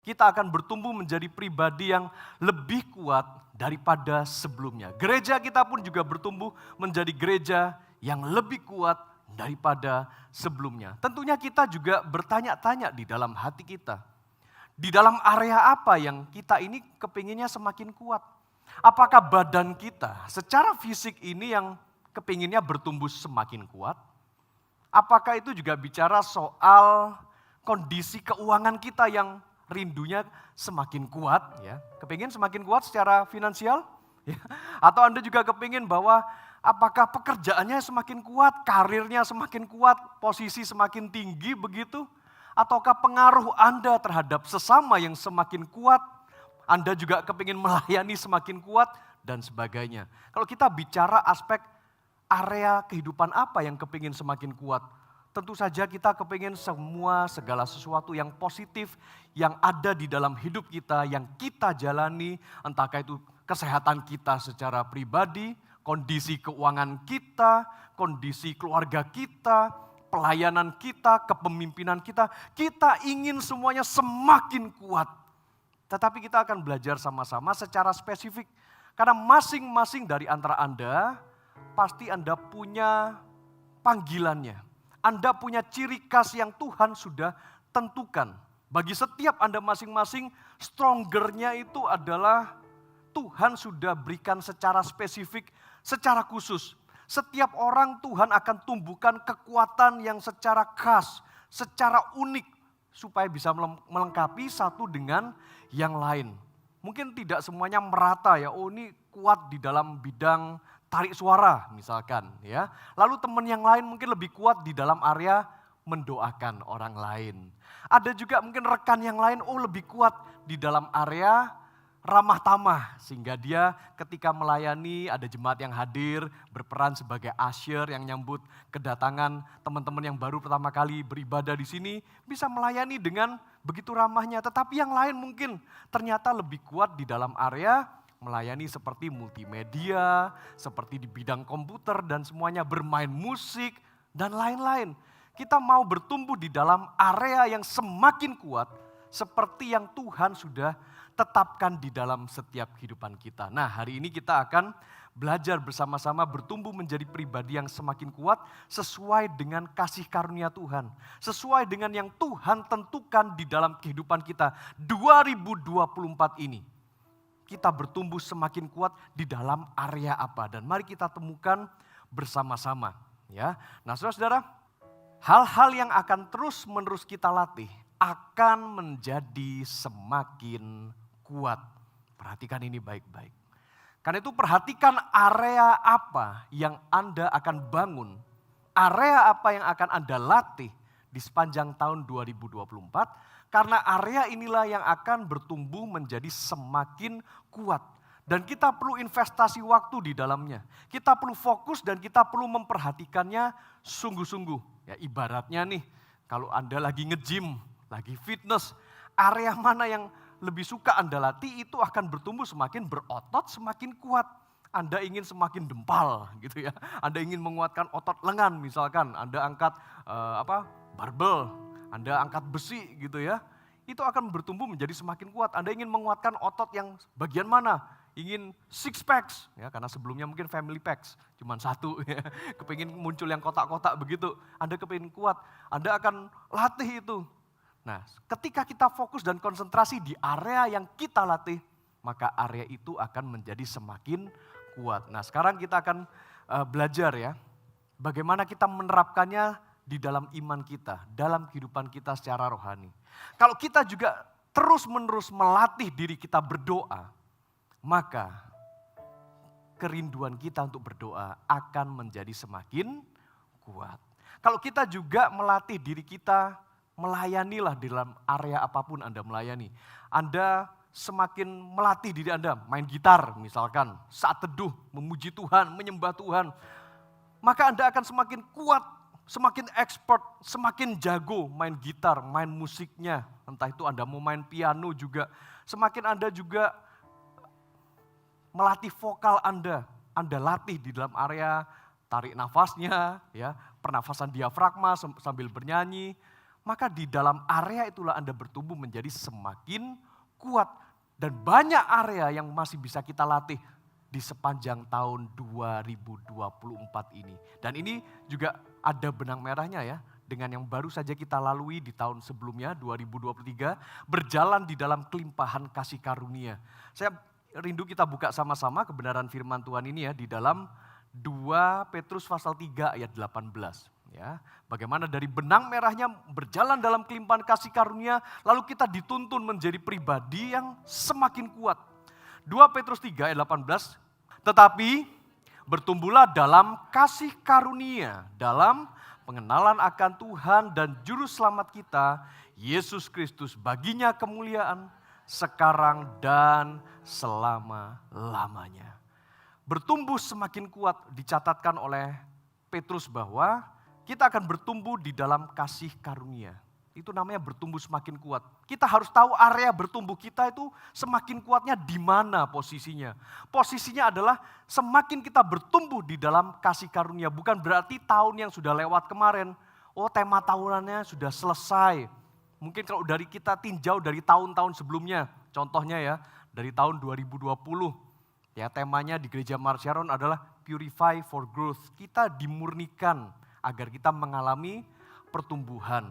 kita akan bertumbuh menjadi pribadi yang lebih kuat daripada sebelumnya. Gereja kita pun juga bertumbuh menjadi gereja yang lebih kuat daripada sebelumnya. Tentunya kita juga bertanya-tanya di dalam hati kita. Di dalam area apa yang kita ini kepinginnya semakin kuat? Apakah badan kita secara fisik ini yang kepinginnya bertumbuh semakin kuat? Apakah itu juga bicara soal kondisi keuangan kita yang rindunya semakin kuat, ya? Kepingin semakin kuat secara finansial? Ya. Atau Anda juga kepingin bahwa apakah pekerjaannya semakin kuat, karirnya semakin kuat, posisi semakin tinggi begitu? Ataukah pengaruh Anda terhadap sesama yang semakin kuat, Anda juga kepingin melayani semakin kuat, dan sebagainya. Kalau kita bicara aspek area kehidupan apa yang kepingin semakin kuat, tentu saja kita kepingin segala sesuatu yang positif yang ada di dalam hidup kita, yang kita jalani, entahkah itu kesehatan kita secara pribadi, kondisi keuangan kita, kondisi keluarga kita, pelayanan kita, kepemimpinan kita ingin semuanya semakin kuat. Tetapi kita akan belajar sama-sama secara spesifik, karena masing-masing dari antara Anda, pasti Anda punya panggilannya. Anda punya ciri khas yang Tuhan sudah tentukan. Bagi setiap Anda masing-masing, strongernya itu adalah Tuhan sudah berikan secara spesifik, secara khusus. Setiap orang Tuhan akan tumbuhkan kekuatan yang secara khas, secara unik, supaya bisa melengkapi satu dengan yang lain. Mungkin tidak semuanya merata ya, oh ini kuat di dalam bidang tarik suara misalkan ya. Lalu teman yang lain mungkin lebih kuat di dalam area mendoakan orang lain. Ada juga mungkin rekan yang lain lebih kuat di dalam area ramah tamah, sehingga dia ketika melayani ada jemaat yang hadir berperan sebagai usher yang nyambut kedatangan teman-teman yang baru pertama kali beribadah di sini, bisa melayani dengan begitu ramahnya. Tetapi yang lain mungkin ternyata lebih kuat di dalam area melayani seperti multimedia, seperti di bidang komputer dan semuanya, bermain musik dan lain-lain. Kita mau bertumbuh di dalam area yang semakin kuat seperti yang Tuhan sudah tetapkan di dalam setiap kehidupan kita. Nah, hari ini kita akan belajar bersama-sama bertumbuh menjadi pribadi yang semakin kuat sesuai dengan kasih karunia Tuhan. Sesuai dengan yang Tuhan tentukan di dalam kehidupan kita 2024 ini. Kita bertumbuh semakin kuat di dalam area apa, dan mari kita temukan bersama-sama ya. Nah, saudara-saudara, hal-hal yang akan terus-menerus kita latih akan menjadi semakin kuat. Perhatikan ini baik-baik. Karena itu perhatikan area apa yang Anda akan bangun, area apa yang akan Anda latih di sepanjang tahun 2024. Karena area inilah yang akan bertumbuh menjadi semakin kuat. Dan kita perlu investasi waktu di dalamnya. Kita perlu fokus dan kita perlu memperhatikannya sungguh-sungguh. Ya, ibaratnya nih, kalau Anda lagi nge-gym, lagi fitness, area mana yang lebih suka Anda latih itu akan bertumbuh semakin berotot, semakin kuat. Anda ingin semakin dempal gitu ya. Anda ingin menguatkan otot lengan misalkan, Anda angkat barbel, Anda angkat besi gitu ya, itu akan bertumbuh menjadi semakin kuat. Anda ingin menguatkan otot yang bagian mana? Ingin six packs, ya, karena sebelumnya mungkin family packs, cuma satu, ya. Kepingin muncul yang kotak-kotak begitu, Anda kepingin kuat, Anda akan latih itu. Nah, ketika kita fokus dan konsentrasi di area yang kita latih, maka area itu akan menjadi semakin kuat. Nah, sekarang kita akan belajar ya, bagaimana kita menerapkannya di dalam iman kita, dalam kehidupan kita secara rohani. Kalau kita juga terus-menerus melatih diri kita berdoa, maka kerinduan kita untuk berdoa akan menjadi semakin kuat. Kalau kita juga melatih diri kita, melayanilah di dalam area apapun Anda melayani. Anda semakin melatih diri Anda, main gitar misalkan, saat teduh, memuji Tuhan, menyembah Tuhan, maka Anda akan semakin kuat, semakin expert, semakin jago main gitar, main musiknya. Entah itu Anda mau main piano juga. Semakin Anda juga melatih vokal Anda latih di dalam area tarik nafasnya, ya, pernafasan diafragma sambil bernyanyi. maka di dalam area itulah Anda bertumbuh menjadi semakin kuat. Dan banyak area yang masih bisa kita latih di sepanjang tahun 2024 ini. Dan ini juga ada benang merahnya ya, dengan yang baru saja kita lalui di tahun sebelumnya, 2023, berjalan di dalam kelimpahan kasih karunia. Saya rindu kita buka sama-sama kebenaran firman Tuhan ini ya, di dalam 2 Petrus pasal 3 ayat 18. Ya, bagaimana dari benang merahnya berjalan dalam kelimpahan kasih karunia, lalu kita dituntun menjadi pribadi yang semakin kuat. 2 Petrus 3 ayat 18, tetapi bertumbuhlah dalam kasih karunia, dalam pengenalan akan Tuhan dan Juru Selamat kita, Yesus Kristus, baginya kemuliaan sekarang dan selama-lamanya. Bertumbuh semakin kuat dicatatkan oleh Petrus bahwa kita akan bertumbuh di dalam kasih karunia. Itu namanya bertumbuh semakin kuat. Kita harus tahu area bertumbuh kita itu semakin kuatnya di mana posisinya. Posisinya adalah semakin kita bertumbuh di dalam kasih karunia. Bukan berarti tahun yang sudah lewat kemarin, tema tahunannya sudah selesai. Mungkin kalau dari kita tinjau dari tahun-tahun sebelumnya, contohnya ya, dari tahun 2020. Ya, temanya di Gereja Mars Sharon adalah Purify for Growth. Kita dimurnikan agar kita mengalami pertumbuhan.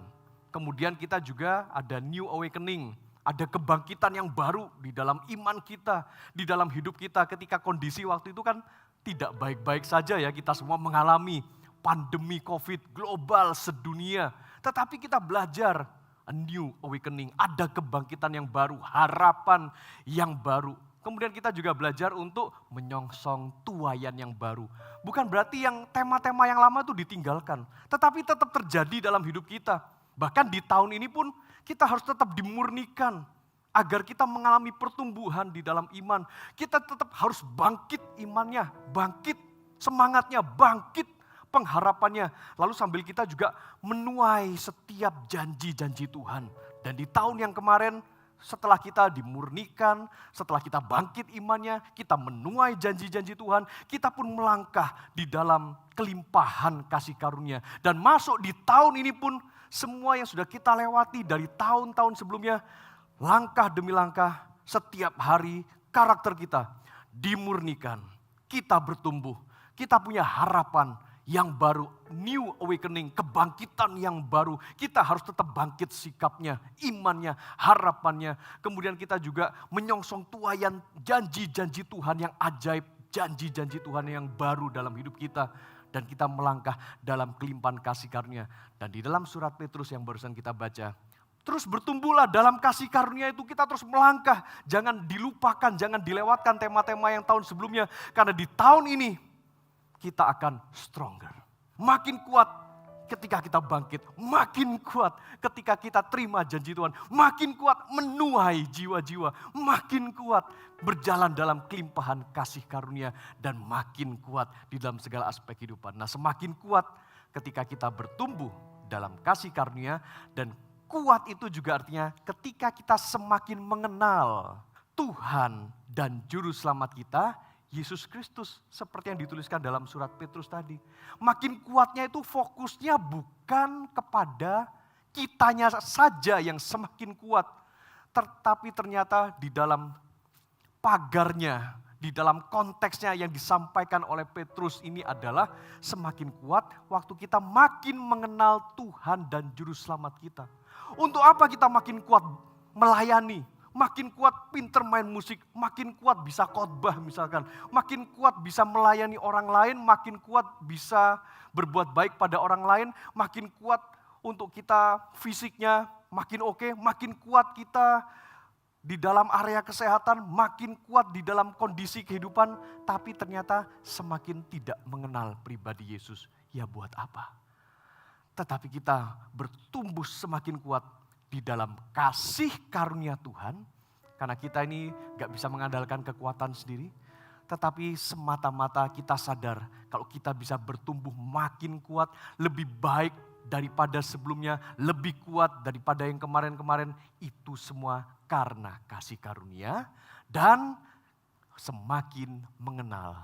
Kemudian kita juga ada new awakening, ada kebangkitan yang baru di dalam iman kita, di dalam hidup kita ketika kondisi waktu itu kan tidak baik-baik saja ya, kita semua mengalami pandemi COVID global sedunia. Tetapi kita belajar a new awakening, ada kebangkitan yang baru, harapan yang baru. Kemudian kita juga belajar untuk menyongsong tuaian yang baru. Bukan berarti yang tema-tema yang lama itu ditinggalkan, tetapi tetap terjadi dalam hidup kita. Bahkan di tahun ini pun kita harus tetap dimurnikan agar kita mengalami pertumbuhan di dalam iman. Kita tetap harus bangkit imannya, bangkit semangatnya, bangkit pengharapannya. Lalu sambil kita juga menuai setiap janji-janji Tuhan. Dan di tahun yang kemarin, setelah kita dimurnikan, setelah kita bangkit imannya, kita menuai janji-janji Tuhan, kita pun melangkah di dalam kelimpahan kasih karunia. Dan masuk di tahun ini pun, semua yang sudah kita lewati dari tahun-tahun sebelumnya, langkah demi langkah, setiap hari karakter kita dimurnikan. Kita bertumbuh, kita punya harapan yang baru, new awakening, kebangkitan yang baru. Kita harus tetap bangkit sikapnya, imannya, harapannya. Kemudian kita juga menyongsong tuaian janji-janji Tuhan yang ajaib, janji-janji Tuhan yang baru dalam hidup kita. Dan kita melangkah dalam kelimpahan kasih karunia. Dan di dalam surat Petrus yang barusan kita baca, terus bertumbuhlah dalam kasih karunia itu, kita terus melangkah. Jangan dilupakan, jangan dilewatkan tema-tema yang tahun sebelumnya. Karena di tahun ini, kita akan stronger. Makin kuat ketika kita bangkit. Makin kuat ketika kita terima janji Tuhan. Makin kuat menuai jiwa-jiwa. Makin kuat berjalan dalam kelimpahan kasih karunia. Dan makin kuat di dalam segala aspek kehidupan. Nah, semakin kuat ketika kita bertumbuh dalam kasih karunia. Dan kuat itu juga artinya ketika kita semakin mengenal Tuhan dan Juru Selamat kita, Yesus Kristus, seperti yang dituliskan dalam surat Petrus tadi. Makin kuatnya itu fokusnya bukan kepada kitanya saja yang semakin kuat. Tetapi ternyata di dalam pagarnya, di dalam konteksnya yang disampaikan oleh Petrus ini adalah semakin kuat waktu kita makin mengenal Tuhan dan Juru Selamat kita. Untuk apa kita makin kuat melayani? Makin kuat pinter main musik, makin kuat bisa khotbah misalkan. Makin kuat bisa melayani orang lain, makin kuat bisa berbuat baik pada orang lain. Makin kuat untuk kita fisiknya, makin oke, makin kuat kita di dalam area kesehatan, makin kuat di dalam kondisi kehidupan. Tapi ternyata semakin tidak mengenal pribadi Yesus, ya buat apa? Tetapi kita bertumbuh semakin kuat di dalam kasih karunia Tuhan, karena kita ini gak bisa mengandalkan kekuatan sendiri, tetapi semata-mata kita sadar kalau kita bisa bertumbuh makin kuat, lebih baik daripada sebelumnya, lebih kuat daripada yang kemarin-kemarin, itu semua karena kasih karunia dan semakin mengenal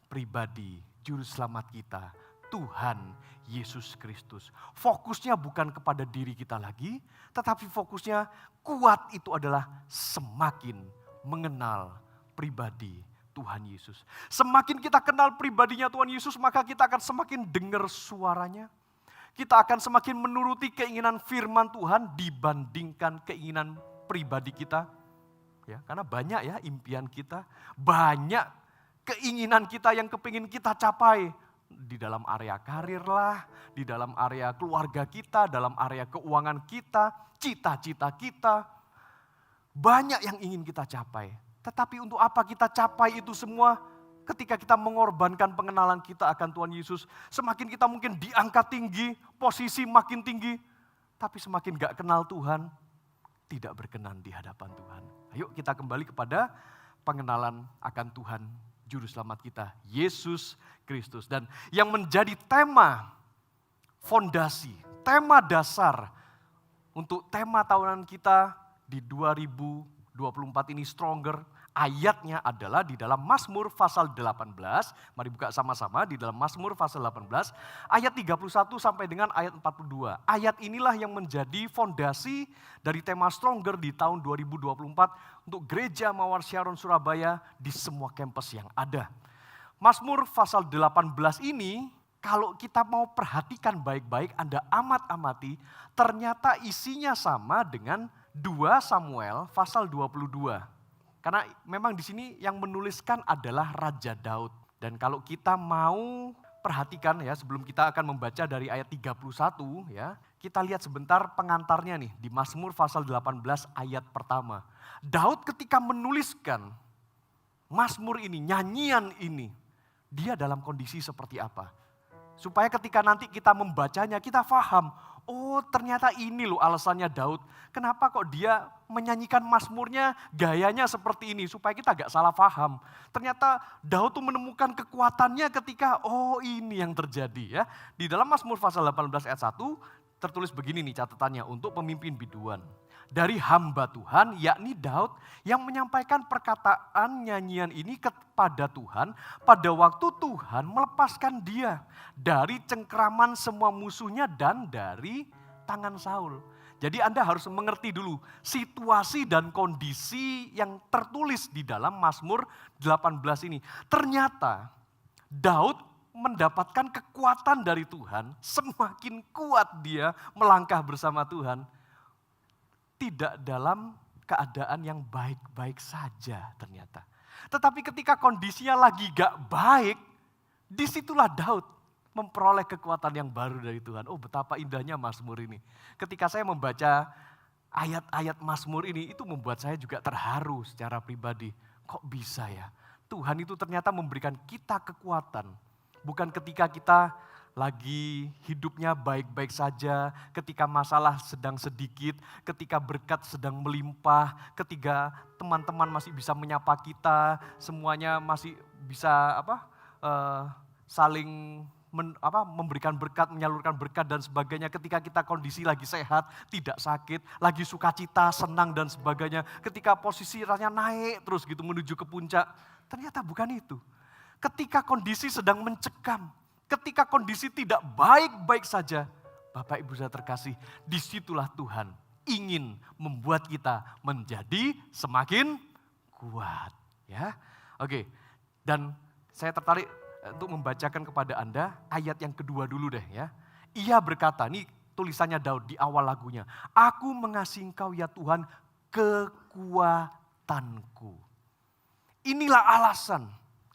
pribadi Juru Selamat kita, Tuhan Yesus Kristus. Fokusnya bukan kepada diri kita lagi, tetapi fokusnya kuat itu adalah semakin mengenal pribadi Tuhan Yesus. Semakin kita kenal pribadinya Tuhan Yesus, maka kita akan semakin dengar suaranya. Kita akan semakin menuruti keinginan firman Tuhan dibandingkan keinginan pribadi kita. Ya, karena banyak ya impian kita, banyak keinginan kita yang kepingin kita capai. Di dalam area karir lah, di dalam area keluarga kita, dalam area keuangan kita, cita-cita kita. Banyak yang ingin kita capai. Tetapi untuk apa kita capai itu semua ketika kita mengorbankan pengenalan kita akan Tuhan Yesus. Semakin kita mungkin diangkat tinggi, posisi makin tinggi. Tapi semakin gak kenal Tuhan, tidak berkenan di hadapan Tuhan. Ayo kita kembali kepada pengenalan akan Tuhan Juru Selamat kita, Yesus Kristus. Dan yang menjadi tema fondasi, tema dasar untuk tema tahunan kita di 2024 ini Stronger, ayatnya adalah di dalam Mazmur pasal 18. Mari buka sama-sama di dalam Mazmur pasal 18, ayat 31 sampai dengan ayat 42. Ayat inilah yang menjadi fondasi dari tema Stronger di tahun 2024 untuk Gereja Mawar Syaron Surabaya di semua kampus yang ada. Mazmur pasal 18 ini kalau kita mau perhatikan baik-baik, Anda amati, ternyata isinya sama dengan 2 Samuel pasal 22. Karena memang di sini yang menuliskan adalah Raja Daud. Dan kalau kita mau perhatikan ya, sebelum kita akan membaca dari ayat 31 ya, kita lihat sebentar pengantarnya nih di Mazmur pasal 18 ayat pertama. Daud ketika menuliskan Mazmur ini, nyanyian ini, dia dalam kondisi seperti apa? Supaya ketika nanti kita membacanya, kita paham, oh ternyata ini loh alasannya Daud. Kenapa kok dia menyanyikan Mazmurnya gayanya seperti ini, supaya kita gak salah paham. Ternyata Daud tuh menemukan kekuatannya ketika, oh ini yang terjadi ya. Di dalam Mazmur pasal 18 ayat 1, tertulis begini nih catatannya untuk pemimpin biduan. Dari hamba Tuhan, yakni Daud, yang menyampaikan perkataan nyanyian ini kepada Tuhan pada waktu Tuhan melepaskan dia dari cengkraman semua musuhnya dan dari tangan Saul. Jadi Anda harus mengerti dulu situasi dan kondisi yang tertulis di dalam Mazmur 18 ini. Ternyata Daud mendapatkan kekuatan dari Tuhan, semakin kuat dia melangkah bersama Tuhan. Tidak dalam keadaan yang baik-baik saja ternyata. Tetapi ketika kondisinya lagi gak baik, disitulah Daud memperoleh kekuatan yang baru dari Tuhan. Oh betapa indahnya Mazmur ini. Ketika saya membaca ayat-ayat Mazmur ini, itu membuat saya juga terharu secara pribadi. Kok bisa ya? Tuhan itu ternyata memberikan kita kekuatan. Bukan ketika kita lagi hidupnya baik-baik saja, ketika masalah sedang sedikit, ketika berkat sedang melimpah, ketika teman-teman masih bisa menyapa kita, semuanya masih bisa saling memberikan berkat, menyalurkan berkat dan sebagainya. Ketika kita kondisi lagi sehat, tidak sakit, lagi sukacita, senang dan sebagainya. Ketika posisi rasanya naik terus gitu menuju ke puncak, ternyata bukan itu. Ketika kondisi sedang mencekam, ketika kondisi tidak baik-baik saja, Bapak Ibu saya terkasih, disitulah Tuhan ingin membuat kita menjadi semakin kuat. Ya, oke. Dan saya tertarik untuk membacakan kepada Anda ayat yang kedua dulu deh ya. Ia berkata, ini tulisannya Daud di awal lagunya. Aku mengasihi Engkau ya Tuhan, kekuatanku. Inilah alasan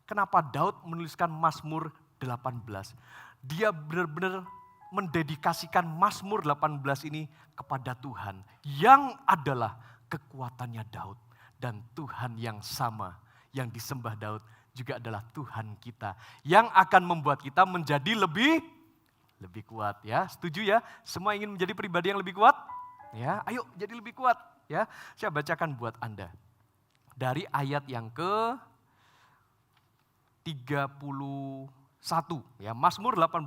kenapa Daud menuliskan Mazmur 18. Dia benar-benar mendedikasikan Mazmur 18 ini kepada Tuhan yang adalah kekuatannya Daud. Dan Tuhan yang sama yang disembah Daud juga adalah Tuhan kita yang akan membuat kita menjadi lebih kuat ya. Setuju ya? Semua ingin menjadi pribadi yang lebih kuat? Ya, ayo jadi lebih kuat ya. Saya bacakan buat Anda. Dari ayat yang ke 31 ya, Mazmur 18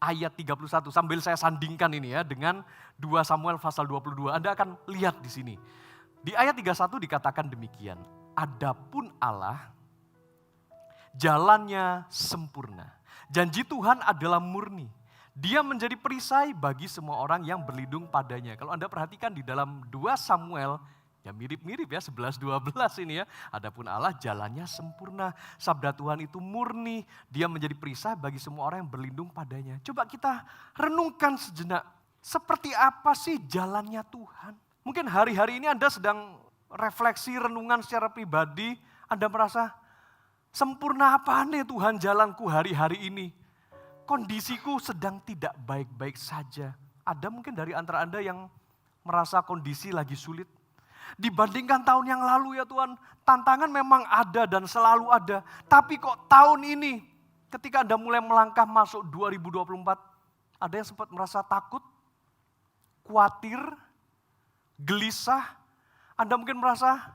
ayat 31 sambil saya sandingkan ini ya dengan 2 Samuel pasal 22. Anda akan lihat di sini. Di ayat 31 dikatakan demikian. Adapun Allah jalannya sempurna, Janji Tuhan adalah murni. Dia menjadi perisai bagi semua orang yang berlindung padanya. Kalau Anda perhatikan di dalam 2 Samuel, ya mirip-mirip ya 11-12 ini ya. Adapun Allah jalannya sempurna, sabda Tuhan itu murni. Dia menjadi perisai bagi semua orang yang berlindung padanya. Coba kita renungkan sejenak, seperti apa sih jalannya Tuhan? Mungkin hari-hari ini Anda sedang refleksi, renungan secara pribadi, Anda merasa, sempurna apa nih Tuhan jalanku hari-hari ini? Kondisiku sedang tidak baik-baik saja. Ada mungkin dari antara Anda yang merasa kondisi lagi sulit. Dibandingkan tahun yang lalu ya Tuhan, tantangan memang ada dan selalu ada. Tapi kok tahun ini, ketika Anda mulai melangkah masuk 2024, ada yang sempat merasa takut, khawatir, gelisah. Anda mungkin merasa,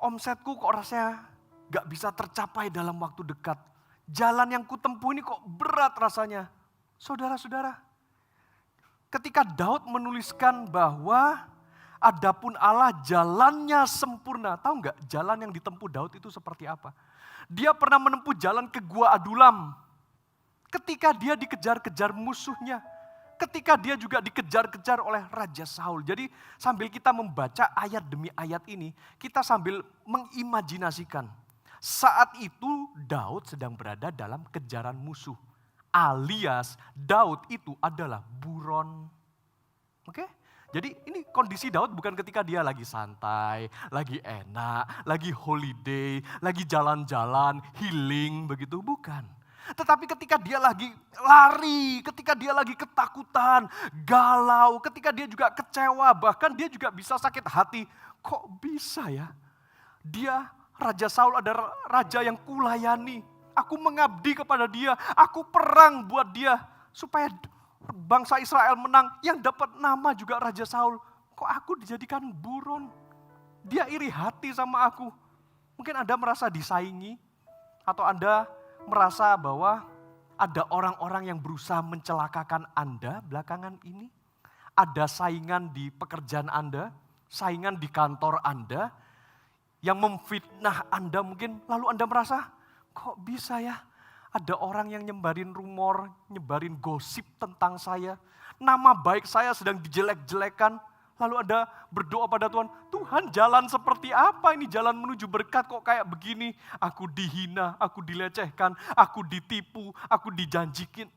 omsetku kok rasanya gak bisa tercapai dalam waktu dekat. Jalan yang kutempuh ini kok berat rasanya. Saudara-saudara, ketika Daud menuliskan bahwa adapun Allah jalannya sempurna. Tahu nggak jalan yang ditempuh Daud itu seperti apa? Dia pernah menempuh jalan ke Gua Adulam. Ketika dia dikejar-kejar musuhnya. Ketika dia juga dikejar-kejar oleh Raja Saul. Jadi sambil kita membaca ayat demi ayat ini, kita sambil mengimajinasikan. Saat itu Daud sedang berada dalam kejaran musuh. Alias Daud itu adalah buron. Oke? Jadi ini kondisi Daud bukan ketika dia lagi santai, lagi enak, lagi holiday, lagi jalan-jalan, healing begitu, bukan. Tetapi ketika dia lagi lari, ketika dia lagi ketakutan, galau, ketika dia juga kecewa, bahkan dia juga bisa sakit hati. Kok bisa ya? Dia Raja Saul ada raja yang kulayani. Aku mengabdi kepada dia. Aku perang buat dia. Supaya bangsa Israel menang. Yang dapat nama juga Raja Saul. Kok aku dijadikan buron? Dia iri hati sama aku. Mungkin Anda merasa disaingi. Atau Anda merasa bahwa ada orang-orang yang berusaha mencelakakan Anda belakangan ini. Ada saingan di pekerjaan Anda. Saingan di kantor Anda. Yang memfitnah Anda mungkin, lalu Anda merasa, kok bisa ya ada orang yang nyebarin rumor, nyebarin gosip tentang saya. Nama baik saya sedang dijelek-jelekan, lalu Anda berdoa pada Tuhan, Tuhan jalan seperti apa ini jalan menuju berkat kok kayak begini. Aku dihina, aku dilecehkan, aku ditipu, aku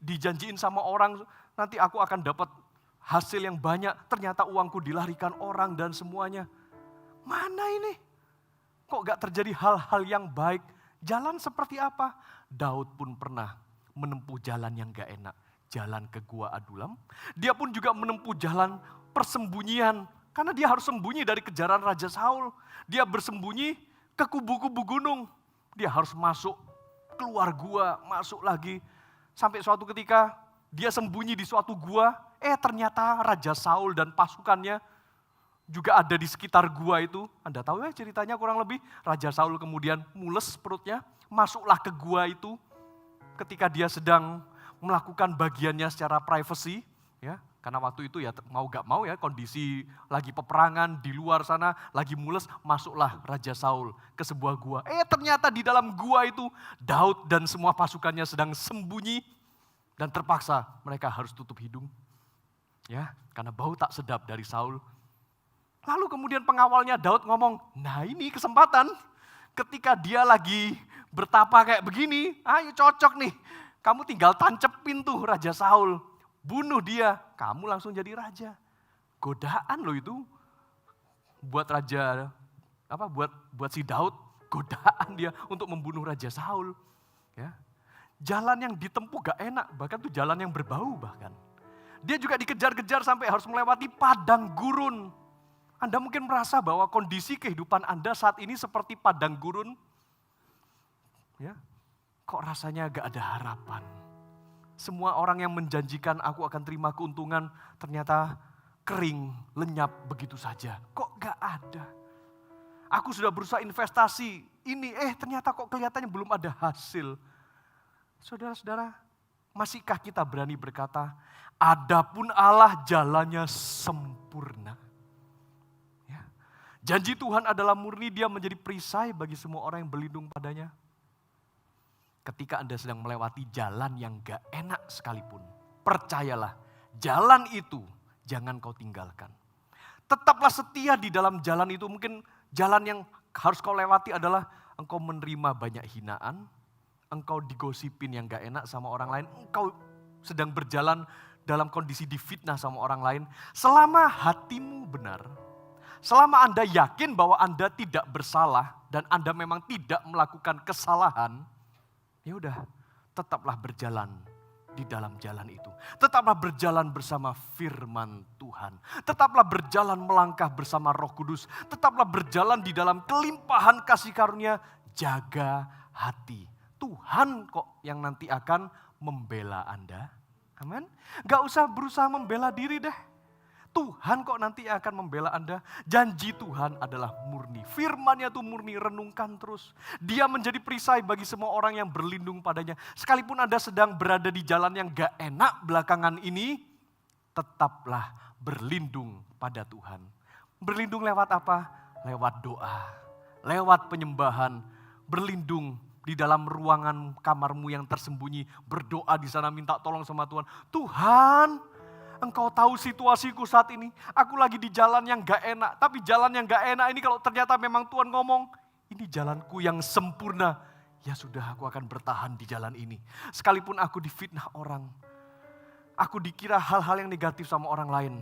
dijanjiin sama orang, nanti aku akan dapat hasil yang banyak, ternyata uangku dilarikan orang dan semuanya. Mana ini? Kok gak terjadi hal-hal yang baik? Jalan seperti apa? Daud pun pernah menempuh jalan yang gak enak. Jalan ke Gua Adulam. Dia pun juga menempuh jalan persembunyian. Karena dia harus sembunyi dari kejaran Raja Saul. Dia bersembunyi ke kubu-kubu gunung. Dia harus masuk, keluar gua, masuk lagi. Sampai suatu ketika dia sembunyi di suatu gua. Ternyata Raja Saul dan pasukannya juga ada di sekitar gua itu. Anda tahu ya ceritanya kurang lebih. Raja Saul kemudian mules perutnya, masuklah ke gua itu. Ketika dia sedang melakukan bagiannya secara privacy, ya, karena waktu itu ya mau gak mau ya kondisi lagi peperangan di luar sana, lagi mules, masuklah Raja Saul ke sebuah gua. Ternyata di dalam gua itu Daud dan semua pasukannya sedang sembunyi dan terpaksa mereka harus tutup hidung. Ya, karena bau tak sedap dari Saul. Lalu kemudian pengawalnya Daud ngomong, nah ini kesempatan ketika dia lagi bertapa kayak begini, ayo cocok nih, kamu tinggal tancepin tuh Raja Saul, bunuh dia, kamu langsung jadi raja. Godaan loh itu buat raja, buat si Daud, godaan dia untuk membunuh Raja Saul. Ya. Jalan yang ditempuh gak enak, bahkan tuh jalan yang berbau bahkan. Dia juga dikejar-kejar sampai harus melewati padang gurun. Anda mungkin merasa bahwa kondisi kehidupan Anda saat ini seperti padang gurun. Ya, kok rasanya gak ada harapan. Semua orang yang menjanjikan aku akan terima keuntungan, ternyata kering, lenyap begitu saja. Kok gak ada. Aku sudah berusaha investasi, ini ternyata kok kelihatannya belum ada hasil. Saudara-saudara, masihkah kita berani berkata, adapun Allah jalannya sempurna. Janji Tuhan adalah murni, dia menjadi perisai bagi semua orang yang berlindung padanya. ketika Anda sedang melewati jalan yang gak enak sekalipun, percayalah, jalan itu jangan kau tinggalkan. Tetaplah setia di dalam jalan itu. Mungkin jalan yang harus kau lewati adalah engkau menerima banyak hinaan, engkau digosipin yang gak enak sama orang lain, engkau sedang berjalan dalam kondisi difitnah sama orang lain. Selama hatimu benar, selama Anda yakin bahwa Anda tidak bersalah dan Anda memang tidak melakukan kesalahan, ya udah, tetaplah berjalan di dalam jalan itu. Tetaplah berjalan bersama firman Tuhan. Tetaplah berjalan melangkah bersama Roh Kudus. Tetaplah berjalan di dalam kelimpahan kasih karunia. Jaga hati. Tuhan kok yang nanti akan membela Anda. Amin. Gak usah berusaha membela diri deh. Tuhan kok nanti akan membela Anda. Janji Tuhan adalah murni. Firman-Nya itu murni, renungkan terus. Dia menjadi perisai bagi semua orang yang berlindung padanya. Sekalipun Anda sedang berada di jalan yang gak enak belakangan ini, tetaplah berlindung pada Tuhan. Berlindung lewat apa? Lewat doa, lewat penyembahan, berlindung di dalam ruangan kamarmu yang tersembunyi, berdoa di sana, minta tolong sama Tuhan. Tuhan, Engkau tahu situasiku saat ini. Aku lagi di jalan yang gak enak. Tapi jalan yang gak enak ini kalau ternyata memang Tuhan ngomong, ini jalanku yang sempurna. Ya sudah, aku akan bertahan di jalan ini. Sekalipun aku difitnah orang, aku dikira hal-hal yang negatif sama orang lain,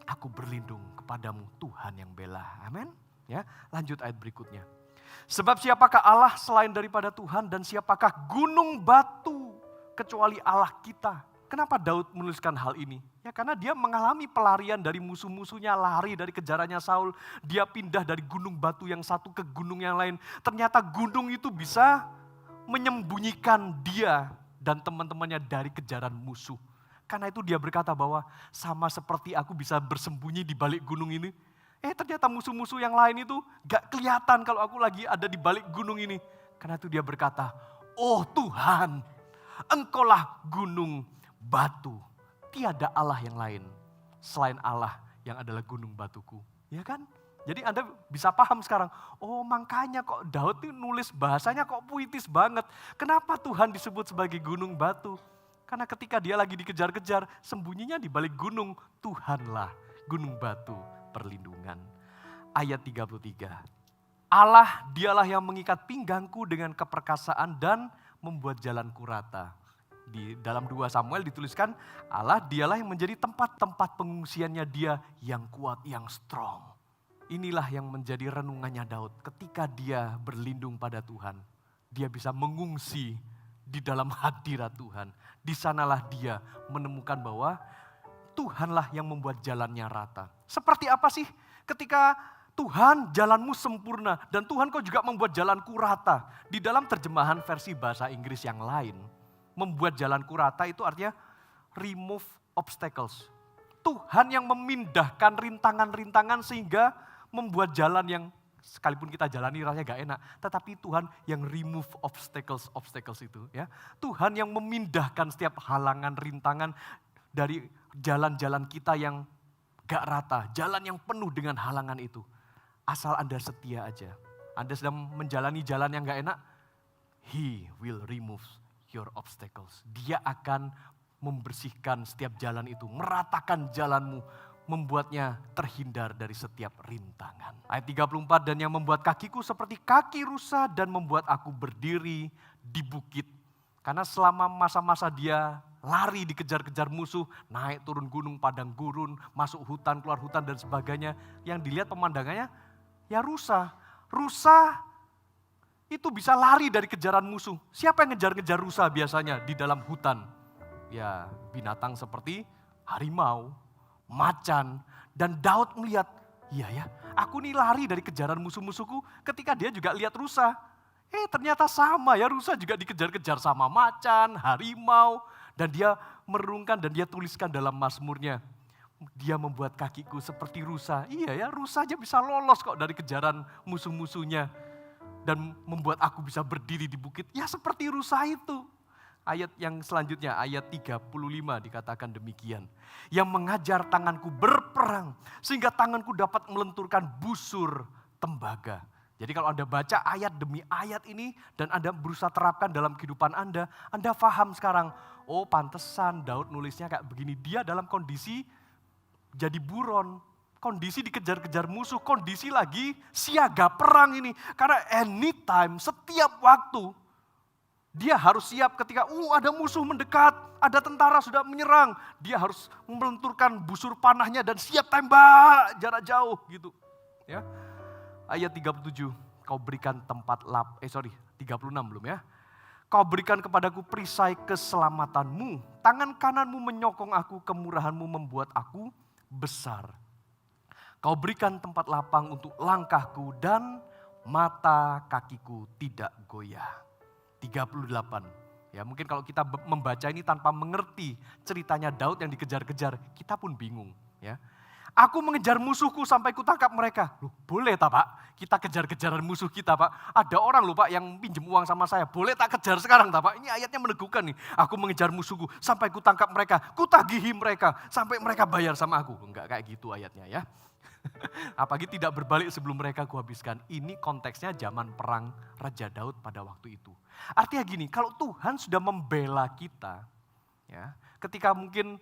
aku berlindung kepadamu, Tuhan yang bela. Amin. Ya, lanjut ayat berikutnya. Sebab siapakah Allah selain daripada Tuhan, dan siapakah gunung batu kecuali Allah kita? Kenapa Daud menuliskan hal ini? Ya karena dia mengalami pelarian dari musuh-musuhnya, lari dari kejarannya Saul. Dia pindah dari gunung batu yang satu ke gunung yang lain. Ternyata gunung itu bisa menyembunyikan dia dan teman-temannya dari kejaran musuh. Karena itu dia berkata bahwa sama seperti aku bisa bersembunyi di balik gunung ini. Ternyata musuh-musuh yang lain itu gak kelihatan kalau aku lagi ada di balik gunung ini. Karena itu dia berkata, oh Tuhan, Engkaulah gunung batu. Tiada Allah yang lain selain Allah yang adalah gunung batuku. Ya kan? Jadi Anda bisa paham sekarang, oh makanya kok Daud itu nulis bahasanya kok puitis banget. Kenapa Tuhan disebut sebagai gunung batu? Karena ketika dia lagi dikejar-kejar, sembunyinya di balik gunung, Tuhanlah gunung batu perlindungan. Ayat 33. Allah dialah yang mengikat pinggangku dengan keperkasaan dan membuat jalanku rata. Di dalam 2 Samuel dituliskan, Allah dialah yang menjadi tempat-tempat pengungsiannya dia yang kuat, yang strong. Inilah yang menjadi renungannya Daud. Ketika dia berlindung pada Tuhan, dia bisa mengungsi di dalam hadirat Tuhan. Di sanalah dia menemukan bahwa Tuhanlah yang membuat jalannya rata. Seperti apa sih ketika Tuhan jalanmu sempurna dan Tuhan kau juga membuat jalanku rata. Di dalam terjemahan versi bahasa Inggris yang lain, membuat jalanku rata itu artinya remove obstacles. Tuhan yang memindahkan rintangan-rintangan sehingga membuat jalan yang sekalipun kita jalani rasanya gak enak. Tetapi Tuhan yang remove obstacles itu. Ya. Tuhan yang memindahkan setiap halangan, rintangan dari jalan-jalan kita yang gak rata. Jalan yang penuh dengan halangan itu. Asal Anda setia aja. Anda sedang menjalani jalan yang gak enak, He will remove your obstacles. Dia akan membersihkan setiap jalan itu, meratakan jalanmu, membuatnya terhindar dari setiap rintangan. Ayat 34, dan yang membuat kakiku seperti kaki rusa dan membuat aku berdiri di bukit. Karena selama masa-masa dia lari dikejar-kejar musuh, naik turun gunung, padang gurun, masuk hutan, keluar hutan dan sebagainya, yang dilihat pemandangannya ya rusa. Rusa itu bisa lari dari kejaran musuh. Siapa yang ngejar-ngejar rusa biasanya di dalam hutan? Ya binatang seperti harimau, macan. Dan Daud melihat, iya ya, aku nih lari dari kejaran musuh-musuhku ketika dia juga lihat rusa. Ternyata sama ya, rusa juga dikejar-kejar sama macan, harimau. Dan dia merenungkan dan dia tuliskan dalam Mazmurnya. Dia membuat kakiku seperti rusa. Iya ya, rusa aja bisa lolos kok dari kejaran musuh-musuhnya. Dan membuat aku bisa berdiri di bukit. Ya seperti rusa itu. Ayat yang selanjutnya, ayat 35 dikatakan demikian. Yang mengajar tanganku berperang, sehingga tanganku dapat melenturkan busur tembaga. Jadi kalau Anda baca ayat demi ayat ini dan Anda berusaha terapkan dalam kehidupan Anda paham sekarang, oh pantesan Daud nulisnya kayak begini. Dia dalam kondisi jadi buron, kondisi dikejar-kejar musuh, kondisi lagi siaga perang ini. Karena anytime, setiap waktu, dia harus siap ketika ada musuh mendekat, ada tentara sudah menyerang. Dia harus melenturkan busur panahnya dan siap tembak jarak jauh gitu. Ya. Ayat 37, kau berikan 36 belum ya. Kau berikan kepadaku perisai keselamatanmu, tangan kananmu menyokong aku, kemurahanmu membuat aku besar. Kau berikan tempat lapang untuk langkahku dan mata kakiku tidak goyah. 38. Ya, mungkin kalau kita membaca ini tanpa mengerti ceritanya Daud yang dikejar-kejar, kita pun bingung, ya. Aku mengejar musuhku sampai kutangkap mereka. Loh, boleh tak Pak? Kita kejar-kejaran musuh kita Pak. Ada orang loh Pak yang pinjem uang sama saya. Boleh tak kejar sekarang tak Pak? Ini ayatnya meneguhkan nih. Aku mengejar musuhku sampai kutangkap mereka. Kutagihi mereka sampai mereka bayar sama aku. Enggak kayak gitu ayatnya ya. Apalagi tidak berbalik sebelum mereka kuhabiskan. Ini konteksnya zaman perang Raja Daud pada waktu itu. Artinya gini, kalau Tuhan sudah membela kita, ya, ketika mungkin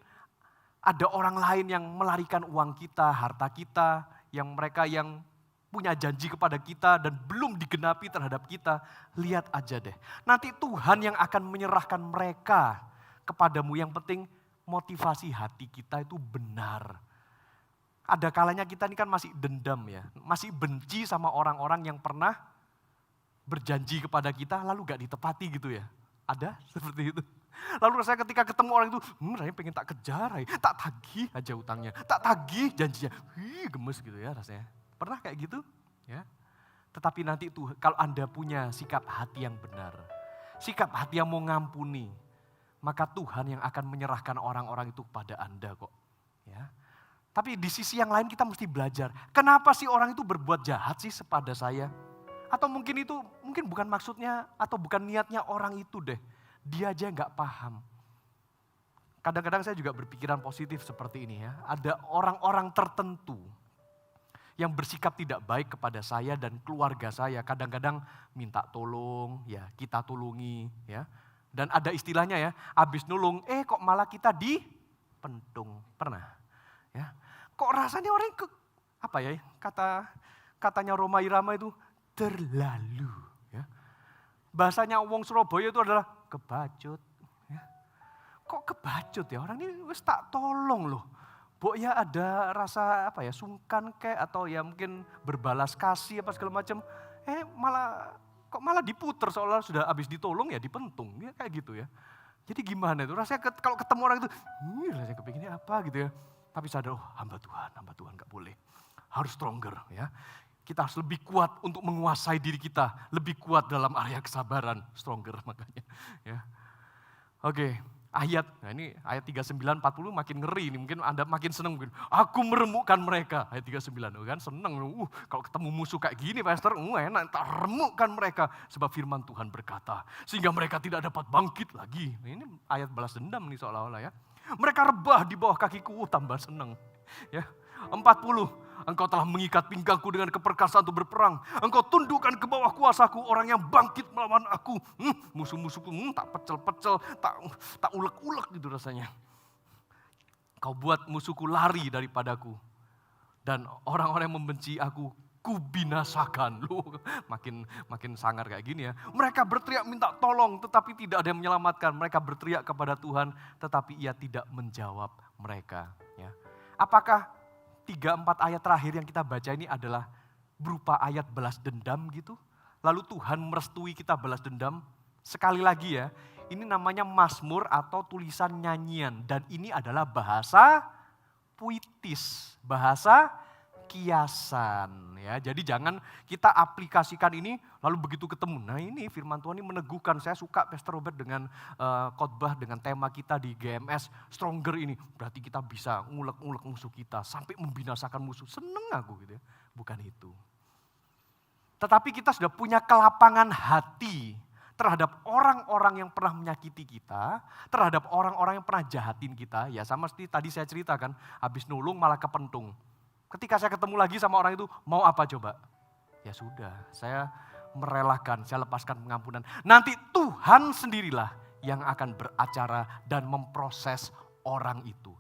ada orang lain yang melarikan uang kita, harta kita, yang mereka yang punya janji kepada kita dan belum digenapi terhadap kita, lihat aja deh. Nanti Tuhan yang akan menyerahkan mereka kepadamu. Yang penting motivasi hati kita itu benar. Ada kalanya kita ini kan masih dendam ya, masih benci sama orang-orang yang pernah berjanji kepada kita lalu gak ditepati gitu ya. Ada seperti itu. Lalu rasanya ketika ketemu orang itu, rasanya pengen tak kejar, tak tagih aja utangnya, tak tagih janjinya, gemes gitu ya rasanya. Pernah kayak gitu? Ya. Tetapi nanti itu kalau Anda punya sikap hati yang benar, sikap hati yang mau ngampuni, maka Tuhan yang akan menyerahkan orang-orang itu kepada Anda kok. Ya. Tapi di sisi yang lain kita mesti belajar, kenapa sih orang itu berbuat jahat sih kepada saya? Atau mungkin itu bukan maksudnya atau bukan niatnya orang itu deh. Dia aja nggak paham. Kadang-kadang saya juga berpikiran positif seperti ini ya. Ada orang-orang tertentu yang bersikap tidak baik kepada saya dan keluarga saya. Kadang-kadang minta tolong, ya kita tolongi, ya. Dan ada istilahnya ya, habis nulung, kok malah kita dipentung. Pernah? Ya. Kok rasanya orang katanya Roma Irama itu terlalu. Ya. Bahasanya wong Surabaya itu adalah kebacut. Ya. Kok kebacut ya? Orang ini wis tak tolong loh. Bok ya ada rasa sungkan atau ya mungkin berbalas kasih apa segala macam. Malah diputer seolah sudah habis ditolong ya dipentung. Ya kayak gitu ya. Jadi gimana itu? Rasanya kalau ketemu orang itu, rasanya kepinginnya apa gitu ya. Tapi sadar, hamba Tuhan gak boleh. Harus stronger ya. Kita harus lebih kuat untuk menguasai diri kita. Lebih kuat dalam area kesabaran. Stronger makanya. Ya. Oke, ini ayat 39-40 makin ngeri. Ini mungkin Anda makin senang. Aku meremukkan mereka. Ayat 39, kan senang. Kalau ketemu musuh kayak gini Pastor, enak. Tak remukkan mereka. Sebab firman Tuhan berkata. Sehingga mereka tidak dapat bangkit lagi. Ini ayat balas dendam nih seolah-olah ya. Mereka rebah di bawah kakiku. Tambah senang. Ya. 40. Engkau telah mengikat pinggangku dengan keperkasaan untuk berperang. Engkau tundukkan ke bawah kuasaku orang yang bangkit melawan aku. Musuh-musuhku tak pecel-pecel, tak ulek-ulek gitu rasanya. Kau buat musuhku lari daripadaku. Dan orang-orang yang membenci aku, kubinasakan. Makin sangar kayak gini ya. Mereka berteriak minta tolong tetapi tidak ada yang menyelamatkan. Mereka berteriak kepada Tuhan tetapi ia tidak menjawab mereka. Ya. Apakah 3-4 ayat terakhir yang kita baca ini adalah berupa ayat balas dendam gitu. Lalu Tuhan merestui kita balas dendam. Sekali lagi ya, ini namanya mazmur atau tulisan nyanyian. Dan ini adalah bahasa puitis, bahasa kiasan. Ya, jadi jangan kita aplikasikan ini lalu begitu ketemu. Nah ini firman Tuhan ini meneguhkan. Saya suka Pastor Robert dengan khotbah dengan tema kita di GMS Stronger ini. Berarti kita bisa ngulek-ngulek musuh kita sampai membinasakan musuh. Seneng aku gitu ya. Bukan itu. Tetapi kita sudah punya kelapangan hati terhadap orang-orang yang pernah menyakiti kita, terhadap orang-orang yang pernah jahatin kita. Ya sama seperti tadi saya ceritakan, habis nulung malah kepentung. Ketika saya ketemu lagi sama orang itu, mau apa coba? ya sudah, saya merelakan, saya lepaskan pengampunan. Nanti Tuhan sendirilah yang akan beracara dan memproses orang itu.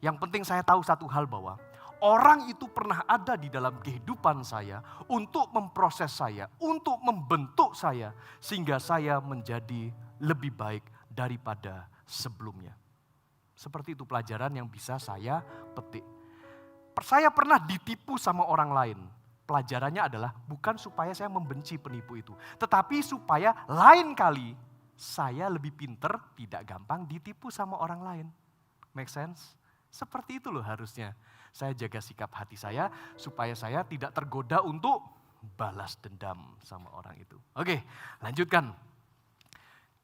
Yang penting saya tahu satu hal, bahwa orang itu pernah ada di dalam kehidupan saya untuk memproses saya, untuk membentuk saya, sehingga saya menjadi lebih baik daripada sebelumnya. Seperti itu pelajaran yang bisa saya petik. Saya pernah ditipu sama orang lain. Pelajarannya adalah bukan supaya saya membenci penipu itu, tetapi supaya lain kali saya lebih pinter, tidak gampang ditipu sama orang lain. Make sense? Seperti itu loh harusnya. Saya jaga sikap hati saya supaya saya tidak tergoda untuk balas dendam sama orang itu. Oke, lanjutkan.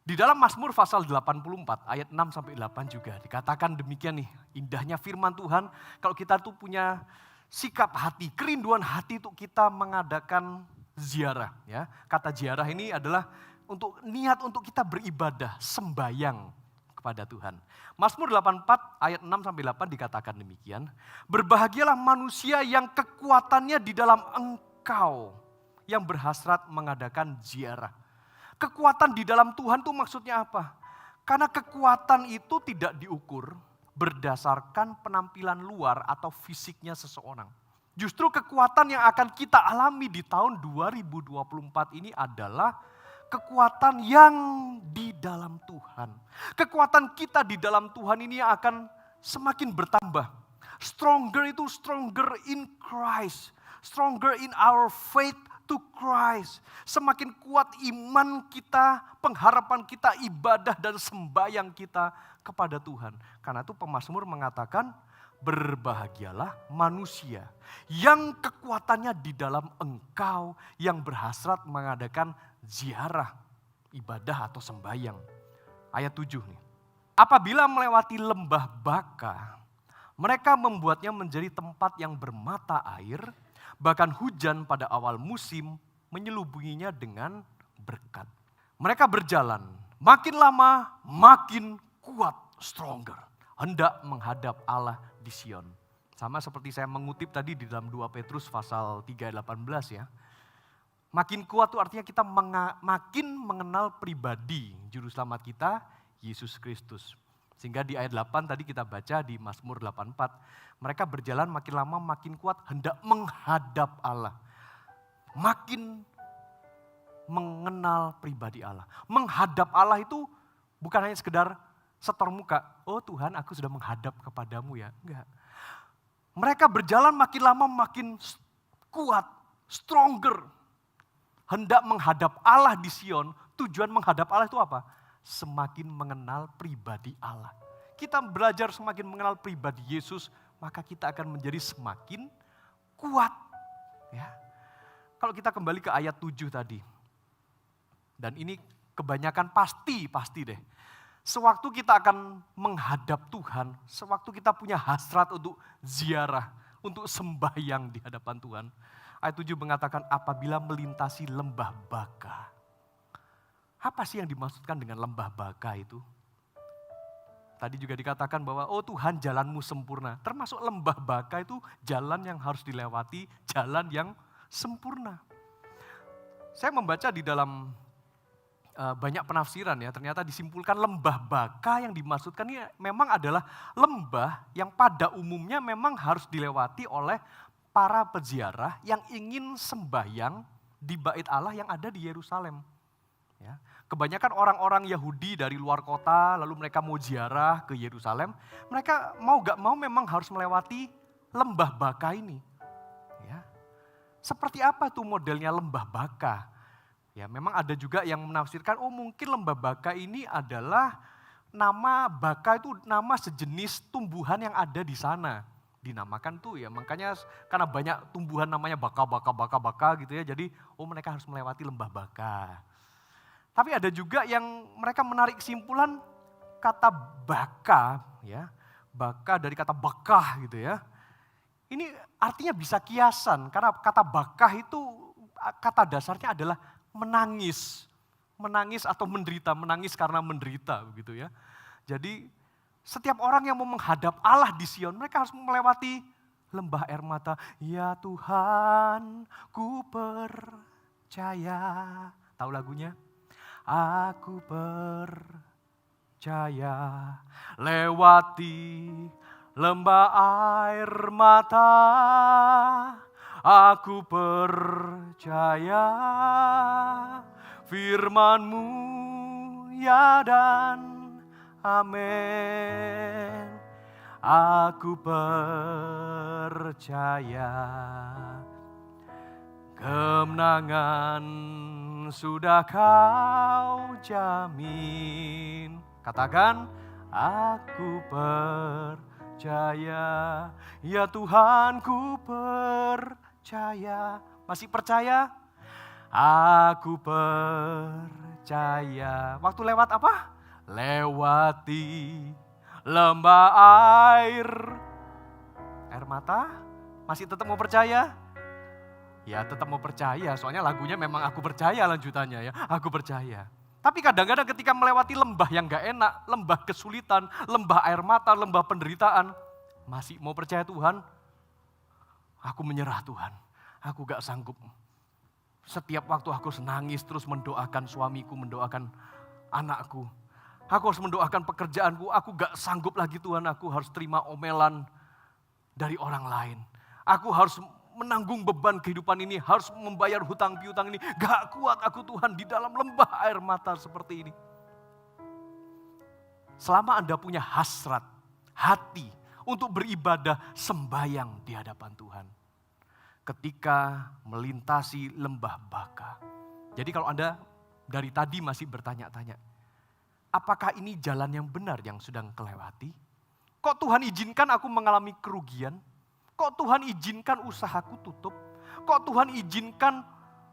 Di dalam Mazmur pasal 84 ayat 6-8 juga dikatakan demikian nih, indahnya firman Tuhan. Kalau kita tuh punya sikap hati, kerinduan hati untuk kita mengadakan ziarah. Ya. Kata ziarah ini adalah untuk niat untuk kita beribadah, sembayang kepada Tuhan. Mazmur 84 ayat 6-8 dikatakan demikian. Berbahagialah manusia yang kekuatannya di dalam Engkau, yang berhasrat mengadakan ziarah. Kekuatan di dalam Tuhan itu maksudnya apa? Karena kekuatan itu tidak diukur berdasarkan penampilan luar atau fisiknya seseorang. Justru kekuatan yang akan kita alami di tahun 2024 ini adalah kekuatan yang di dalam Tuhan. Kekuatan kita di dalam Tuhan ini akan semakin bertambah. Stronger itu stronger in Christ. Stronger in our faith to Christ. Semakin kuat iman kita, pengharapan kita, ibadah dan sembahyang kita kepada Tuhan. Karena itu pemazmur mengatakan, berbahagialah manusia yang kekuatannya di dalam Engkau, yang berhasrat mengadakan ziarah, ibadah atau sembahyang. Ayat 7 nih. Apabila melewati lembah Baka, mereka membuatnya menjadi tempat yang bermata air, bahkan hujan pada awal musim menyelubunginya dengan berkat. Mereka berjalan, makin lama makin kuat, stronger. Hendak menghadap Allah di Sion. Sama seperti saya mengutip tadi di dalam 2 Petrus pasal 3 ayat 18 ya. Makin kuat itu artinya kita makin mengenal pribadi juru selamat kita, Yesus Kristus. Sehingga di ayat 8 tadi kita baca di Mazmur 84, mereka berjalan makin lama makin kuat, hendak menghadap Allah. Makin mengenal pribadi Allah. Menghadap Allah itu bukan hanya sekedar setor muka, oh Tuhan aku sudah menghadap kepadamu ya. Enggak. Mereka berjalan makin lama makin kuat, stronger. Hendak menghadap Allah di Sion, tujuan menghadap Allah itu apa? Semakin mengenal pribadi Allah. Kita belajar semakin mengenal pribadi Yesus, maka kita akan menjadi semakin kuat. Ya. Kalau kita kembali ke ayat 7 tadi, dan ini kebanyakan pasti deh. Sewaktu kita akan menghadap Tuhan, sewaktu kita punya hasrat untuk ziarah, untuk sembahyang di hadapan Tuhan. Ayat 7 mengatakan apabila melintasi lembah Baka. Apa sih yang dimaksudkan dengan lembah Baka itu? Tadi juga dikatakan bahwa oh Tuhan jalanmu sempurna. Termasuk lembah Baka itu jalan yang harus dilewati, jalan yang sempurna. Saya membaca di dalam banyak penafsiran ya, ternyata disimpulkan lembah Baka yang dimaksudkan ini memang adalah lembah yang pada umumnya memang harus dilewati oleh para peziarah yang ingin sembahyang di bait Allah yang ada di Yerusalem. Ya. Kebanyakan orang-orang Yahudi dari luar kota, lalu mereka mau ziarah ke Yerusalem, mereka mau gak mau memang harus melewati lembah Baka ini. Ya. Seperti apa tuh modelnya lembah Baka? Ya, memang ada juga yang menafsirkan, oh mungkin lembah Baka ini adalah nama Baka itu nama sejenis tumbuhan yang ada di sana. Dinamakan tuh ya, makanya karena banyak tumbuhan namanya baka gitu ya, jadi oh mereka harus melewati lembah Baka. Tapi ada juga yang mereka menarik kesimpulan kata baka ya, baka dari kata bakah gitu ya. Ini artinya bisa kiasan karena kata bakah itu kata dasarnya adalah menangis. Menangis atau menderita, menangis karena menderita begitu ya. Jadi setiap orang yang mau menghadap Allah di Sion, mereka harus melewati lembah air mata. Ya Tuhan, ku percaya. Tahu lagunya? Aku percaya lewati lembah air mata. Aku percaya firman-Mu ya dan amin. Aku percaya kemenangan sudah Kau jamin. Katakan, aku percaya. Ya Tuhan, ku percaya. Masih percaya? Aku percaya. Waktu lewat apa? Lewati lembah air mata. Masih tetap mau percaya? Ya tetap mau percaya, soalnya lagunya memang aku percaya lanjutannya ya. Aku percaya. Tapi kadang-kadang ketika melewati lembah yang gak enak, lembah kesulitan, lembah air mata, lembah penderitaan, masih mau percaya Tuhan? Aku menyerah Tuhan, aku gak sanggup. Setiap waktu aku nangis terus mendoakan suamiku, mendoakan anakku. Aku harus mendoakan pekerjaanku, aku gak sanggup lagi Tuhan, aku harus terima omelan dari orang lain. Aku harus menanggung beban kehidupan ini, harus membayar hutang piutang ini. Gak kuat aku Tuhan di dalam lembah air mata seperti ini. Selama Anda punya hasrat, hati untuk beribadah sembahyang di hadapan Tuhan. Ketika melintasi lembah baka. Jadi kalau Anda dari tadi masih bertanya-tanya, apakah ini jalan yang benar yang sedang kelewati? Kok Tuhan izinkan aku mengalami kerugian? Kok Tuhan izinkan usahaku tutup? Kok Tuhan izinkan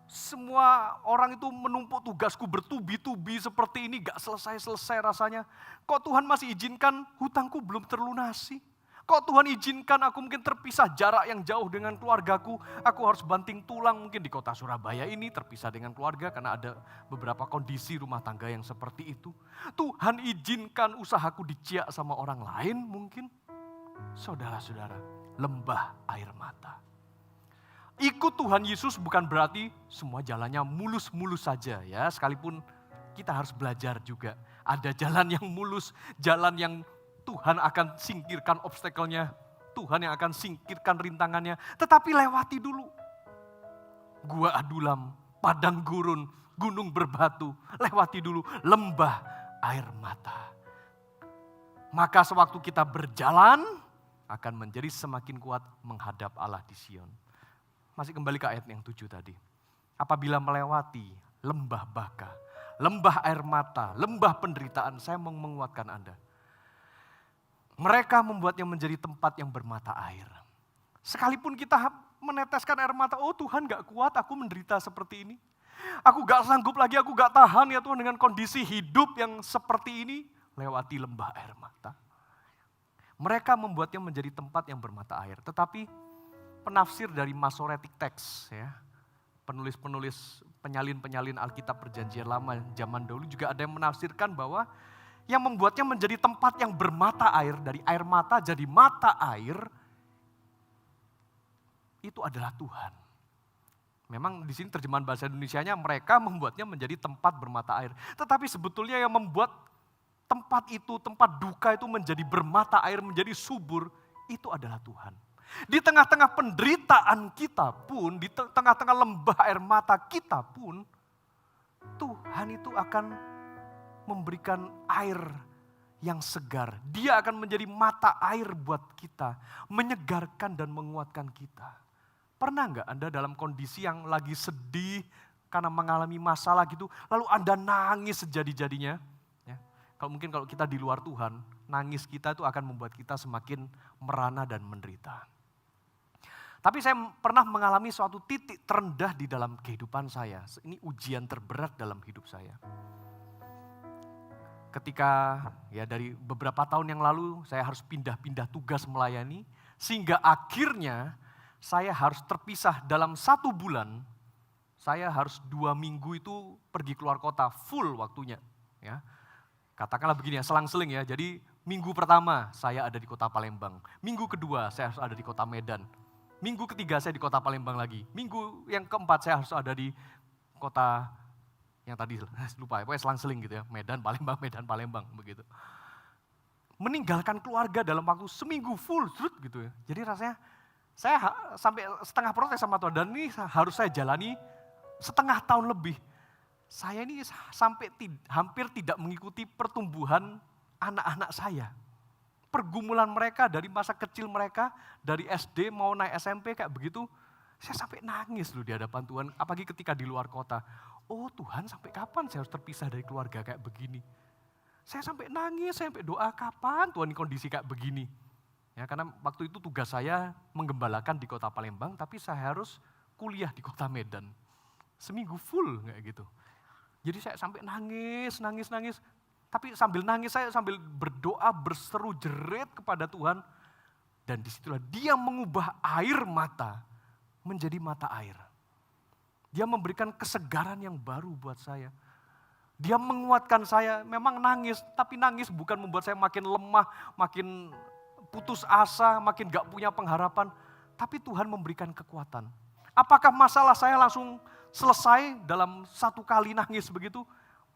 semua orang itu menumpuk tugasku bertubi-tubi seperti ini, gak selesai-selesai rasanya? Kok Tuhan masih izinkan hutangku belum terlunasi? Kok Tuhan izinkan aku mungkin terpisah jarak yang jauh dengan keluargaku? Aku harus banting tulang mungkin di kota Surabaya ini terpisah dengan keluarga karena ada beberapa kondisi rumah tangga yang seperti itu. Tuhan izinkan usahaku diciak sama orang lain mungkin. Saudara-saudara, lembah air mata. Ikut Tuhan Yesus bukan berarti semua jalannya mulus-mulus saja ya. Sekalipun kita harus belajar juga. Ada jalan yang mulus, jalan yang Tuhan akan singkirkan obstacle-nya. Tuhan yang akan singkirkan rintangannya. Tetapi lewati dulu. Gua Adulam, padang gurun, gunung berbatu. Lewati dulu lembah air mata. Maka sewaktu kita berjalan, akan menjadi semakin kuat menghadap Allah di Sion. Masih kembali ke ayat yang 7 tadi. Apabila melewati lembah baka, lembah air mata, lembah penderitaan, saya mau menguatkan Anda. Mereka membuatnya menjadi tempat yang bermata air. Sekalipun kita meneteskan air mata, oh Tuhan gak kuat aku menderita seperti ini. Aku gak sanggup lagi, aku gak tahan ya Tuhan dengan kondisi hidup yang seperti ini. Lewati lembah air mata. Mereka membuatnya menjadi tempat yang bermata air. Tetapi penafsir dari Masoretic Text, ya, penulis-penulis, penyalin-penyalin Alkitab Perjanjian Lama zaman dahulu juga ada yang menafsirkan bahwa yang membuatnya menjadi tempat yang bermata air, dari air mata jadi mata air, itu adalah Tuhan. Memang di sini terjemahan bahasa Indonesianya mereka membuatnya menjadi tempat bermata air. Tetapi sebetulnya yang membuat tempat itu, tempat duka itu menjadi bermata air, menjadi subur, itu adalah Tuhan. Di tengah-tengah penderitaan kita pun, di tengah-tengah lembah air mata kita pun, Tuhan itu akan memberikan air yang segar. Dia akan menjadi mata air buat kita, menyegarkan dan menguatkan kita. Pernah nggak Anda dalam kondisi yang lagi sedih karena mengalami masalah gitu, lalu Anda nangis sejadi-jadinya? Kalau kita di luar Tuhan, nangis kita itu akan membuat kita semakin merana dan menderita. Tapi saya pernah mengalami suatu titik terendah di dalam kehidupan saya. Ini ujian terberat dalam hidup saya. Ketika ya dari beberapa tahun yang lalu saya harus pindah-pindah tugas melayani. Sehingga akhirnya saya harus terpisah dalam 1 bulan. Saya harus 2 minggu itu pergi keluar kota full waktunya. Ya. Katakanlah begini ya, selang-seling ya. Jadi Minggu pertama saya ada di kota Palembang. Minggu kedua saya harus ada di kota Medan. Minggu ketiga saya di kota Palembang lagi. Minggu yang keempat saya harus ada di kota yang tadi lupa, pokoknya selang-seling gitu ya. Medan, Palembang begitu. Meninggalkan keluarga dalam waktu seminggu full gitu ya. Jadi rasanya saya sampai setengah protes sama Tuhan, dan ini harus saya jalani setengah tahun lebih. Saya ini sampai hampir tidak mengikuti pertumbuhan anak-anak saya. Pergumulan mereka dari masa kecil mereka, dari SD mau naik SMP kayak begitu, saya sampai nangis loh di hadapan Tuhan, apalagi ketika di luar kota. Oh Tuhan, sampai kapan saya harus terpisah dari keluarga kayak begini? Saya sampai nangis, saya sampai doa, kapan Tuhan kondisi kayak begini? Ya, karena waktu itu tugas saya menggembalakan di kota Palembang, tapi saya harus kuliah di kota Medan. Seminggu full kayak gitu. Jadi saya sampai nangis. Tapi sambil nangis saya sambil berdoa, berseru jerit kepada Tuhan. Dan disitulah dia mengubah air mata menjadi mata air. Dia memberikan kesegaran yang baru buat saya. Dia menguatkan saya, memang nangis, tapi nangis bukan membuat saya makin lemah, makin putus asa, makin gak punya pengharapan. Tapi Tuhan memberikan kekuatan. Apakah masalah saya langsung selesai dalam satu kali nangis begitu?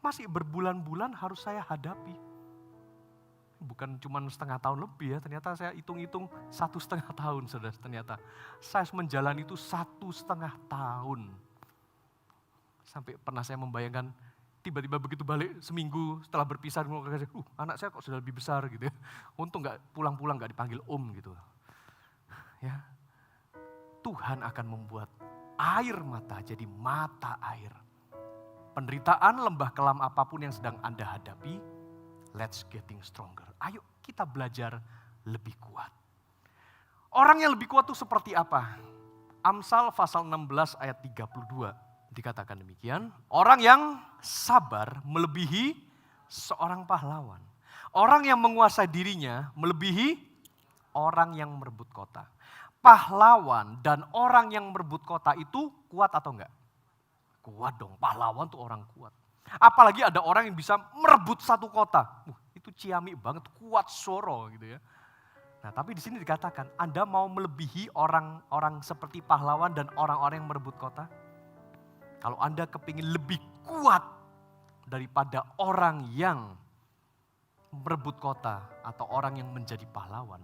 Masih berbulan-bulan harus saya hadapi. Bukan cuma setengah tahun lebih ya, ternyata saya hitung-hitung 1,5 tahun saudara, ternyata. Saya menjalani itu 1,5 tahun. Sampai pernah saya membayangkan, tiba-tiba begitu balik seminggu setelah berpisah, anak saya kok sudah lebih besar gitu ya. Untung gak pulang-pulang gak dipanggil om gitu. Ya, Tuhan akan membuat air mata jadi mata air. Penderitaan, lembah kelam apapun yang sedang Anda hadapi, let's getting stronger. Ayo kita belajar lebih kuat. Orang yang lebih kuat itu seperti apa? Amsal pasal 16 ayat 32 dikatakan demikian. Orang yang sabar melebihi seorang pahlawan. Orang yang menguasai dirinya melebihi orang yang merebut kota. Pahlawan dan orang yang merebut kota itu kuat atau enggak? Kuat dong, pahlawan tuh orang kuat. Apalagi ada orang yang bisa merebut satu kota. Itu ciamik banget, kuat soro gitu ya. Nah tapi di sini dikatakan, Anda mau melebihi orang-orang seperti pahlawan dan orang-orang yang merebut kota? Kalau Anda kepingin lebih kuat daripada orang yang merebut kota atau orang yang menjadi pahlawan.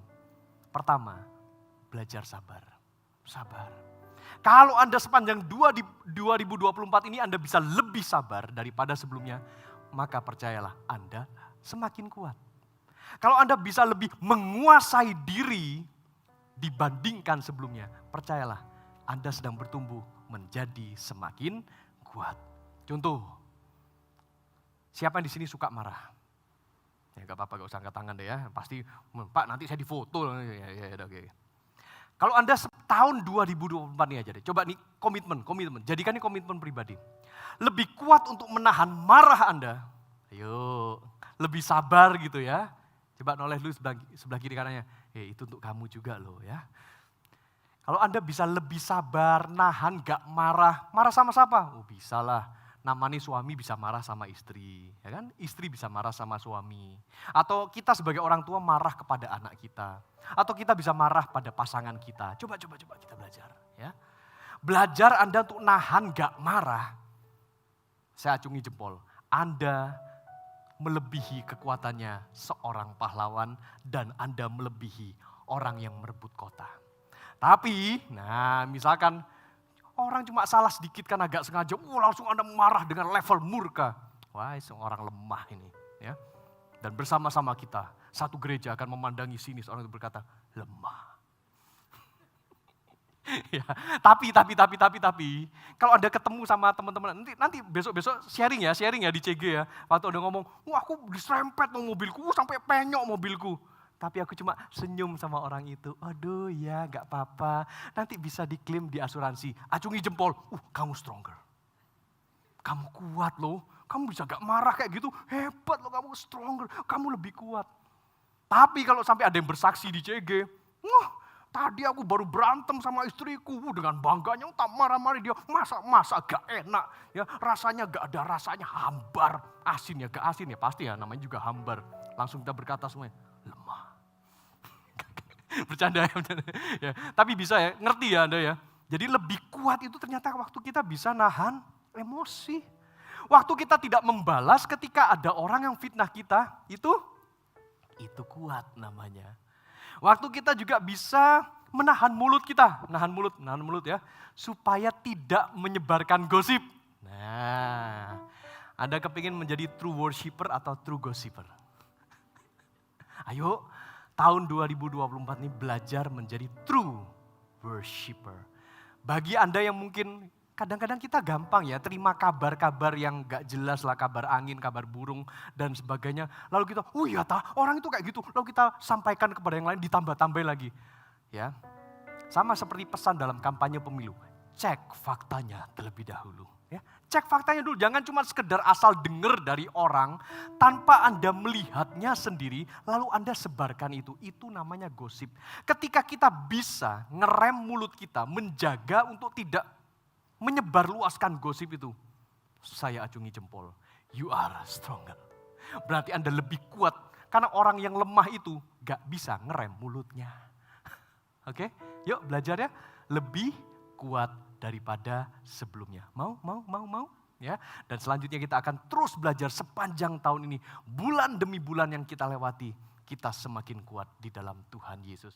Pertama, belajar sabar. Sabar. Kalau Anda sepanjang 2024 ini Anda bisa lebih sabar daripada sebelumnya, maka percayalah Anda semakin kuat. Kalau Anda bisa lebih menguasai diri dibandingkan sebelumnya, percayalah Anda sedang bertumbuh menjadi semakin kuat. Contoh, siapa yang di sini suka marah? Ya gak apa-apa, gak usah angkat tangan deh ya. Pasti, Pak nanti saya difoto. Ya, oke. Kalau Anda tahun 2024 ini aja deh, coba nih komitmen, jadikan ini komitmen pribadi. Lebih kuat untuk menahan marah Anda, ayo lebih sabar gitu ya. Coba noleh dulu sebelah kiri kanannya, itu untuk kamu juga loh ya. Kalau Anda bisa lebih sabar, nahan gak marah sama siapa? Oh bisa lah, namanya suami bisa marah sama istri, ya kan? Istri bisa marah sama suami. Atau kita sebagai orang tua marah kepada anak kita. Atau kita bisa marah pada pasangan kita. Coba kita belajar. Ya. Belajar Anda untuk nahan gak marah. Saya acungi jempol. Anda melebihi kekuatannya seorang pahlawan dan Anda melebihi orang yang merebut kota. Tapi, misalkan orang cuma salah sedikit kan agak sengaja, langsung Anda marah dengan level murka. Wah, seorang lemah ini. Ya. Dan bersama-sama kita, satu gereja akan memandangi sinis, orang itu berkata, lemah. Ya, tapi, kalau Anda ketemu sama teman-teman, nanti besok-besok sharing ya di CG ya. Waktu Anda ngomong, wah aku diserempet mobilku, sampai penyok mobilku. Tapi aku cuma senyum sama orang itu, aduh ya gak apa-apa, nanti bisa diklaim di asuransi. Acungi jempol, kamu stronger. Kamu kuat loh. Kamu bisa gak marah kayak gitu, hebat loh kamu stronger, kamu lebih kuat. Tapi kalau sampai ada yang bersaksi di CG, tadi aku baru berantem sama istriku, dengan bangganya tak marah-marah dia, masa gak enak, ya rasanya gak ada rasanya, hambar, asin ya gak asin ya, pasti ya namanya juga hambar. Langsung kita berkata semuanya, Bercanda ya, bercanda. Ya, tapi bisa ya, ngerti ya Anda ya. Jadi lebih kuat itu ternyata waktu kita bisa nahan emosi. Waktu kita tidak membalas ketika ada orang yang fitnah kita, itu kuat namanya. Waktu kita juga bisa menahan mulut kita, nahan mulut ya, supaya tidak menyebarkan gosip. Nah, Anda kepingin menjadi true worshiper atau true gossiper? Ayo, tahun 2024 ini belajar menjadi true worshiper. Bagi Anda yang mungkin kadang-kadang kita gampang ya terima kabar-kabar yang gak jelas lah, kabar angin, kabar burung dan sebagainya. Lalu kita, oh iya orang itu kayak gitu. Lalu kita sampaikan kepada yang lain, ditambah-tambah lagi. Ya, sama seperti pesan dalam kampanye pemilu. Cek faktanya terlebih dahulu. Ya, cek faktanya dulu, jangan cuma sekedar asal dengar dari orang tanpa Anda melihatnya sendiri, lalu Anda sebarkan itu. Itu namanya gosip. Ketika kita bisa ngerem mulut kita, menjaga untuk tidak menyebarluaskan gosip itu, saya acungi jempol. You are stronger. Berarti Anda lebih kuat, karena orang yang lemah itu gak bisa ngerem mulutnya. Oke, yuk belajar ya, lebih kuat daripada sebelumnya. Mau? Ya. Dan selanjutnya kita akan terus belajar sepanjang tahun ini. Bulan demi bulan yang kita lewati, kita semakin kuat di dalam Tuhan Yesus.